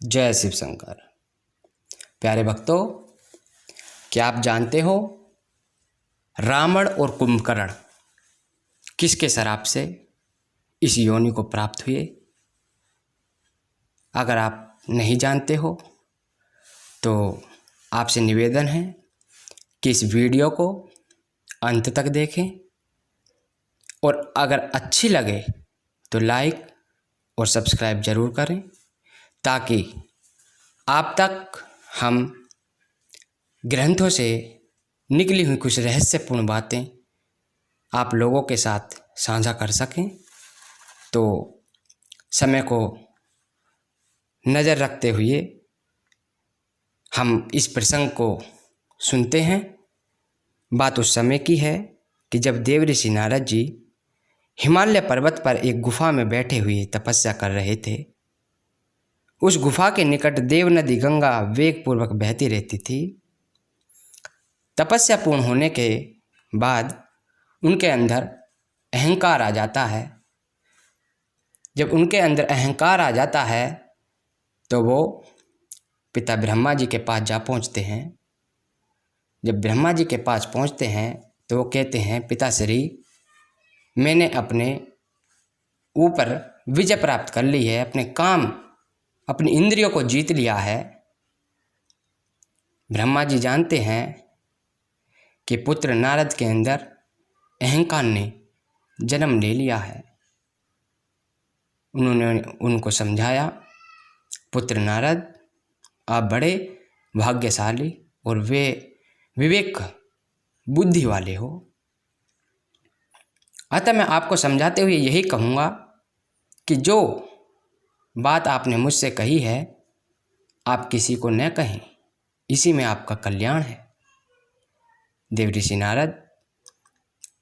जय शिव शंकर। प्यारे भक्तों, क्या आप जानते हो रावण और कुंभकर्ण किसके श्राप से इस योनि को प्राप्त हुए? अगर आप नहीं जानते हो तो आपसे निवेदन है कि इस वीडियो को अंत तक देखें और अगर अच्छी लगे तो लाइक और सब्सक्राइब ज़रूर करें, ताकि आप तक हम ग्रंथों से निकली हुई कुछ रहस्यपूर्ण बातें आप लोगों के साथ साझा कर सकें। तो समय को नज़र रखते हुए हम इस प्रसंग को सुनते हैं। बात उस समय की है कि जब देव ऋषि नारद जी हिमालय पर्वत पर एक गुफा में बैठे हुए तपस्या कर रहे थे। उस गुफा के निकट देव नदी गंगा वेगपूर्वक बहती रहती थी। तपस्या पूर्ण होने के बाद उनके अंदर अहंकार आ जाता है। जब उनके अंदर अहंकार आ जाता है तो वो पिता ब्रह्मा जी के पास जा पहुंचते हैं। जब ब्रह्मा जी के पास पहुंचते हैं तो वो कहते हैं, पिताश्री, मैंने अपने ऊपर विजय प्राप्त कर ली है, अपने काम, अपनी इंद्रियों को जीत लिया है। ब्रह्मा जी जानते हैं कि पुत्र नारद के अंदर अहंकार ने जन्म ले लिया है। उन्होंने उनको समझाया, पुत्र नारद, आप बड़े भाग्यशाली और वे विवेक बुद्धि वाले हो। अतः मैं आपको समझाते हुए यही कहूँगा कि जो बात आपने मुझसे कही है आप किसी को न कहें, इसी में आपका कल्याण है। देव ऋषि नारद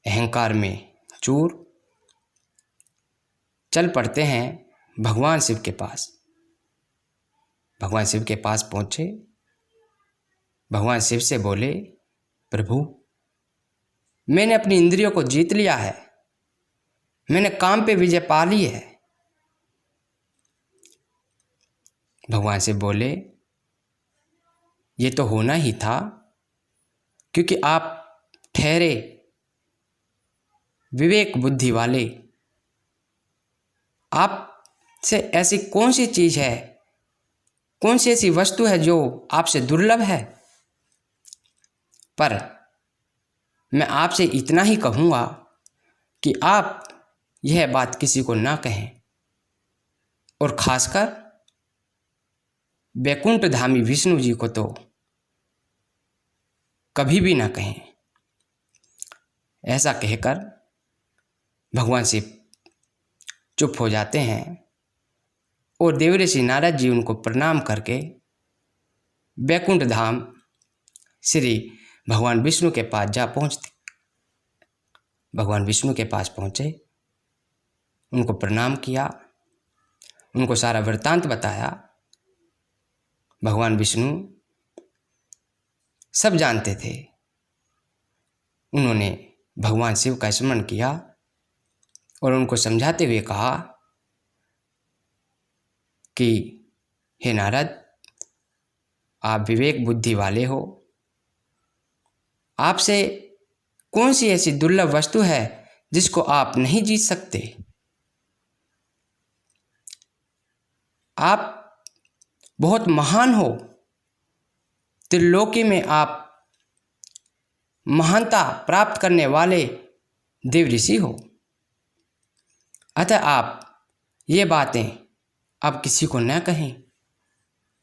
अहंकार में चूर चल पड़ते हैं भगवान शिव के पास। भगवान शिव के पास पहुँचे। भगवान शिव से बोले, प्रभु, मैंने अपनी इंद्रियों को जीत लिया है, मैंने काम पे विजय पा ली है। भगवान शिव बोले, ये तो होना ही था, क्योंकि आप ठहरे विवेक बुद्धि वाले। आपसे ऐसी कौन सी चीज़ है, कौन सी ऐसी वस्तु है जो आपसे दुर्लभ है? पर मैं आपसे इतना ही कहूँगा कि आप यह बात किसी को ना कहें, और खासकर वैकुंठ धामी विष्णु जी को तो कभी भी ना कहें। ऐसा कहकर भगवान शिव चुप हो जाते हैं और देव ऋषि नारद जी उनको प्रणाम करके वैकुंठ धाम श्री भगवान विष्णु के पास जा पहुँचते। भगवान विष्णु के पास पहुँचे, उनको प्रणाम किया, उनको सारा वृत्तांत बताया। भगवान विष्णु सब जानते थे। उन्होंने भगवान शिव का स्मरण किया और उनको समझाते हुए कहा कि हे नारद, आप विवेक बुद्धि वाले हो। आपसे कौन सी ऐसी दुर्लभ वस्तु है जिसको आप नहीं जीत सकते? आप बहुत महान हो, त्रिलोकी में आप महानता प्राप्त करने वाले देव ऋषि हो। अतः आप ये बातें अब किसी को न कहें।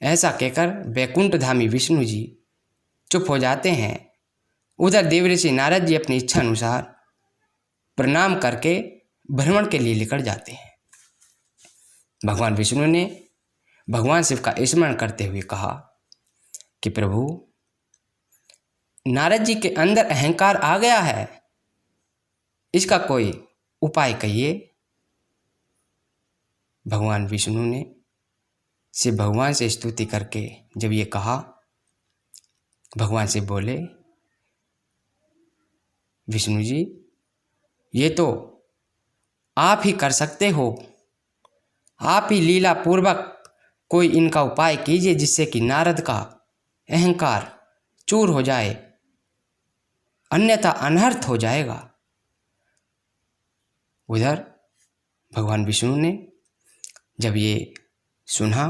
ऐसा कहकर वैकुंठ धामी विष्णु जी चुप हो जाते हैं। उधर देव ऋषि नारद जी अपनी इच्छा अनुसार प्रणाम करके भ्रमण के लिए निकल जाते हैं। भगवान विष्णु ने भगवान शिव का स्मरण करते हुए कहा कि प्रभु, नारद जी के अंदर अहंकार आ गया है, इसका कोई उपाय कहिए। भगवान विष्णु ने शिव भगवान से स्तुति करके जब ये कहा, भगवान शिव बोले, विष्णु जी, ये तो आप ही कर सकते हो। आप ही लीला पूर्वक कोई इनका उपाय कीजिए जिससे कि नारद का अहंकार चूर हो जाए, अन्यथा अनर्थ हो जाएगा। उधर भगवान विष्णु ने जब ये सुना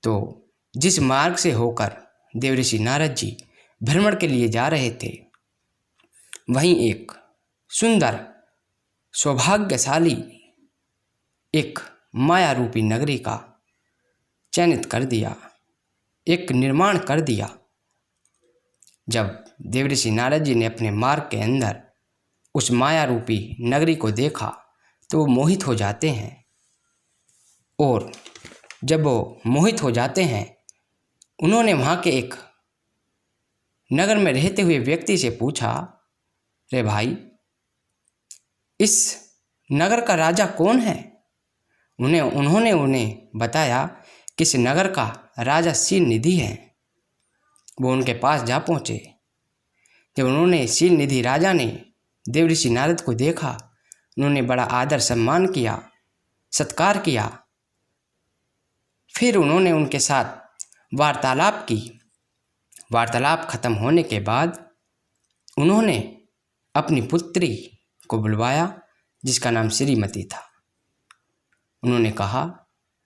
तो जिस मार्ग से होकर देवऋषि नारद जी भ्रमण के लिए जा रहे थे, वहीं एक सुंदर सौभाग्यशाली एक माया रूपी नगरी का चयनित कर दिया, एक निर्माण कर दिया। जब देवऋषि नारद जी ने अपने मार्ग के अंदर उस माया रूपी नगरी को देखा तो वो मोहित हो जाते हैं, और जब वो मोहित हो जाते हैं, उन्होंने वहाँ के एक नगर में रहते हुए व्यक्ति से पूछा, रे भाई, इस नगर का राजा कौन है? उन्होंने उन्हें बताया कि इस नगर का राजा शील निधि है। वो उनके पास जा पहुँचे। जब उन्होंने शील निधि राजा ने देवऋषि नारद को देखा, उन्होंने बड़ा आदर सम्मान किया, सत्कार किया। फिर उन्होंने उनके साथ वार्तालाप की। वार्तालाप खत्म होने के बाद उन्होंने अपनी पुत्री को बुलवाया जिसका नाम श्रीमती था। उन्होंने कहा,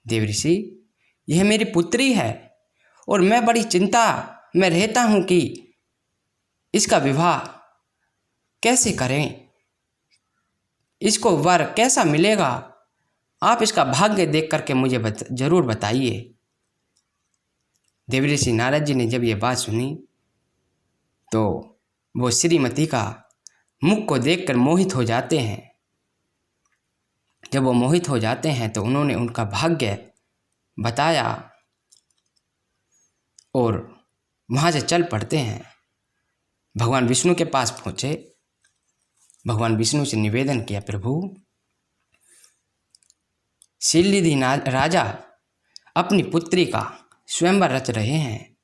देवऋषि, यह मेरी पुत्री है और मैं बड़ी चिंता में रहता हूँ कि इसका विवाह कैसे करें, इसको वर कैसा मिलेगा। आप इसका भाग्य देख करके मुझे जरूर बताइए। देवऋषि नारद जी ने जब ये बात सुनी तो वो श्रीमती का मुख को देखकर मोहित हो जाते हैं। जब वो मोहित हो जाते हैं तो उन्होंने उनका भाग्य बताया और वहाँ से चल पड़ते हैं। भगवान विष्णु के पास पहुँचे। भगवान विष्णु से निवेदन किया, प्रभु, शीलनिधि राजा अपनी पुत्री का स्वयंवर रच रहे हैं।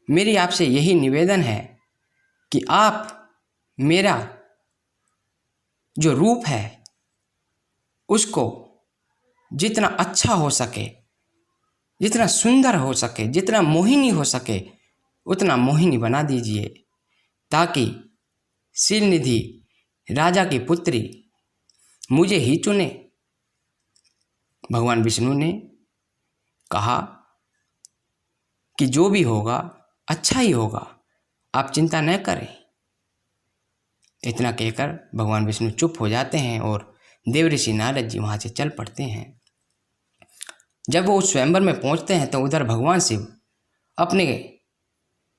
मेरी आपसे यही निवेदन है कि आप मेरा जो रूप है उसको जितना अच्छा हो सके, जितना सुंदर हो सके, जितना मोहिनी हो सके उतना मोहिनी बना दीजिए, ताकि शीलनिधि राजा की पुत्री मुझे ही चुने। भगवान विष्णु ने कहा कि जो भी होगा अच्छा ही होगा, आप चिंता न करें। इतना कहकर भगवान विष्णु चुप हो जाते हैं और देवऋषि नारद जी वहाँ से चल पड़ते हैं। जब वो उस स्वयंवर में पहुँचते हैं तो उधर भगवान शिव अपने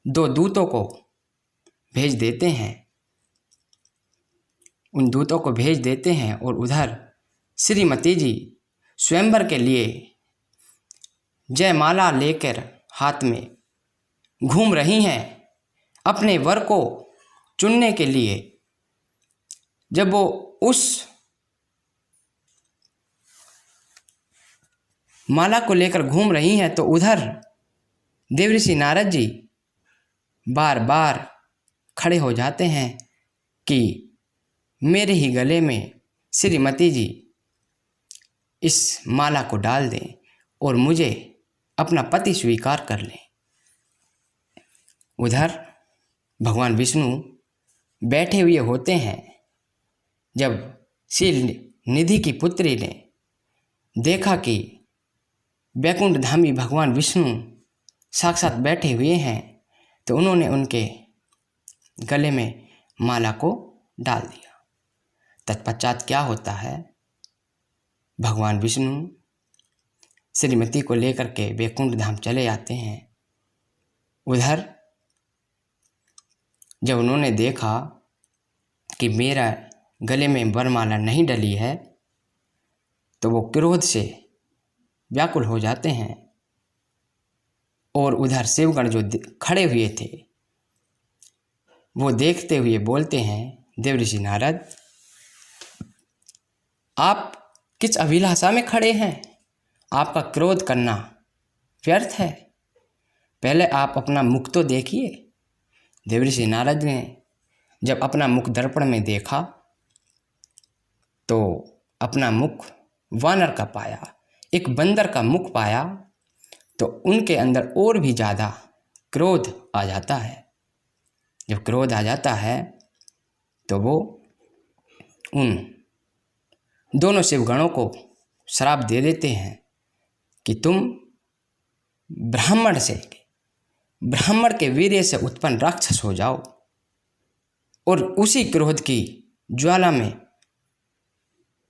2 दूतों को भेज देते हैं। उन दूतों को भेज देते हैं और उधर श्रीमती जी स्वयंवर के लिए जयमाला लेकर हाथ में घूम रही हैं अपने वर को चुनने के लिए। जब वो उस माला को लेकर घूम रही हैं तो उधर देवऋषि नारद जी बार बार खड़े हो जाते हैं कि मेरे ही गले में श्रीमती जी इस माला को डाल दें और मुझे अपना पति स्वीकार कर लें। उधर भगवान विष्णु बैठे हुए होते हैं। जब शील निधि की पुत्री ने देखा कि वैकुंठ धामी भगवान विष्णु साक्षात बैठे हुए हैं तो उन्होंने उनके गले में माला को डाल दिया। तत्पश्चात क्या होता है, भगवान विष्णु श्रीमती को लेकर के वैकुंठ धाम चले आते हैं। उधर जब उन्होंने देखा कि मेरा गले में वरमाला नहीं डली है तो वो क्रोध से व्याकुल हो जाते हैं और उधर शिवगण जो खड़े हुए थे वो देखते हुए बोलते हैं, देवऋषि नारद, आप किस अभिलाषा में खड़े हैं? आपका क्रोध करना व्यर्थ है, पहले आप अपना मुख तो देखिए। देवऋषि नारद ने जब अपना मुख दर्पण में देखा तो अपना मुख वानर का पाया, एक बंदर का मुख पाया तो उनके अंदर और भी ज़्यादा क्रोध आ जाता है। जब क्रोध आ जाता है तो वो उन दोनों शिवगणों को श्राप दे देते हैं कि तुम ब्राह्मण के वीर्य से उत्पन्न राक्षस हो जाओ। और उसी क्रोध की ज्वाला में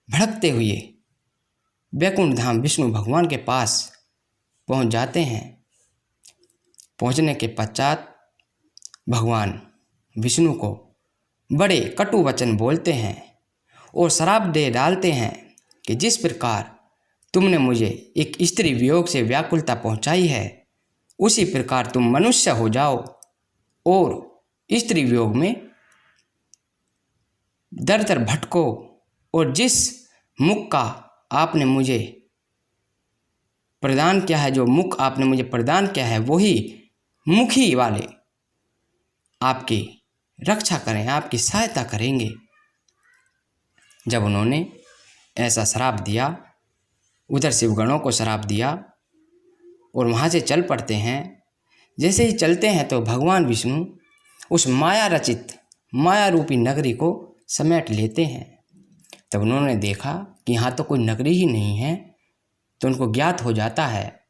भड़कते हुए वैकुंठ धाम विष्णु भगवान के पास पहुंच जाते हैं। पहुंचने के पश्चात भगवान विष्णु को बड़े कटु वचन बोलते हैं और श्राप दे डालते हैं कि जिस प्रकार तुमने मुझे एक स्त्री वियोग से व्याकुलता पहुंचाई है, उसी प्रकार तुम मनुष्य हो जाओ और स्त्री वियोग में दर दर भटको। और जिस मुख का आपने मुझे प्रदान किया है, जो मुख आपने मुझे प्रदान किया है, वही मुखी वाले आपकी रक्षा करें, आपकी सहायता करेंगे। जब उन्होंने ऐसा श्राप दिया, उधर शिवगणों को श्राप दिया और वहाँ से चल पड़ते हैं। जैसे ही चलते हैं तो भगवान विष्णु उस माया रचित माया रूपी नगरी को समेट लेते हैं। तब उन्होंने देखा कि यहाँ तो कोई नगरी ही नहीं है, तो उनको ज्ञात हो जाता है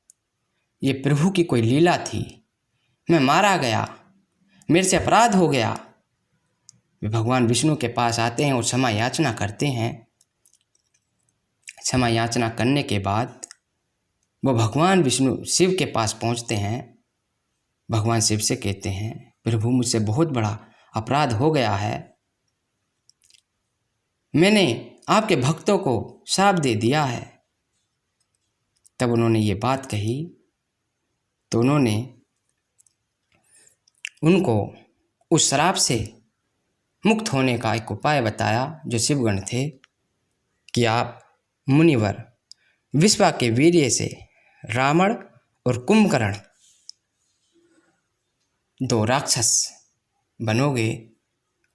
ये प्रभु की कोई लीला थी, मैं मारा गया, मेरे से अपराध हो गया। वे भगवान विष्णु के पास आते हैं और क्षमा याचना करते हैं। क्षमा याचना करने के बाद वो भगवान विष्णु शिव के पास पहुंचते हैं। भगवान शिव से कहते हैं, प्रभु मुझसे बहुत बड़ा अपराध हो गया है, मैंने आपके भक्तों को श्राप दे दिया है। तब उन्होंने ये बात कही तो उन्होंने उनको उस श्राप से मुक्त होने का एक उपाय बताया जो शिवगण थे कि आप मुनिवर विश्वा के वीर्य से रावण और कुंभकर्ण दो राक्षस बनोगे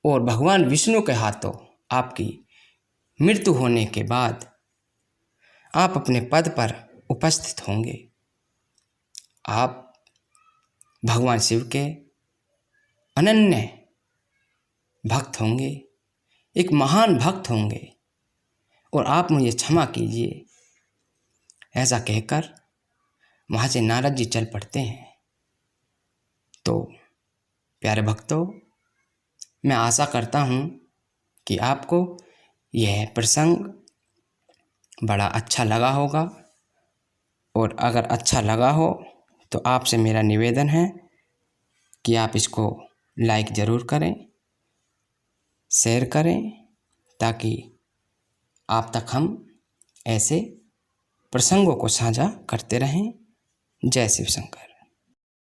और भगवान विष्णु के हाथों आपकी मृत्यु होने के बाद आप अपने पद पर उपस्थित होंगे। आप भगवान शिव के अनन्य भक्त होंगे, एक महान भक्त होंगे और आप मुझे क्षमा कीजिए। ऐसा कहकर वहाँ से नारद जी चल पड़ते हैं। तो प्यारे भक्तों, मैं आशा करता हूँ कि आपको यह प्रसंग बड़ा अच्छा लगा होगा, और अगर अच्छा लगा हो तो आपसे मेरा निवेदन है कि आप इसको लाइक ज़रूर करें, शेयर करें, ताकि आप तक हम ऐसे प्रसंगों को साझा करते रहें। जय शिव शंकर।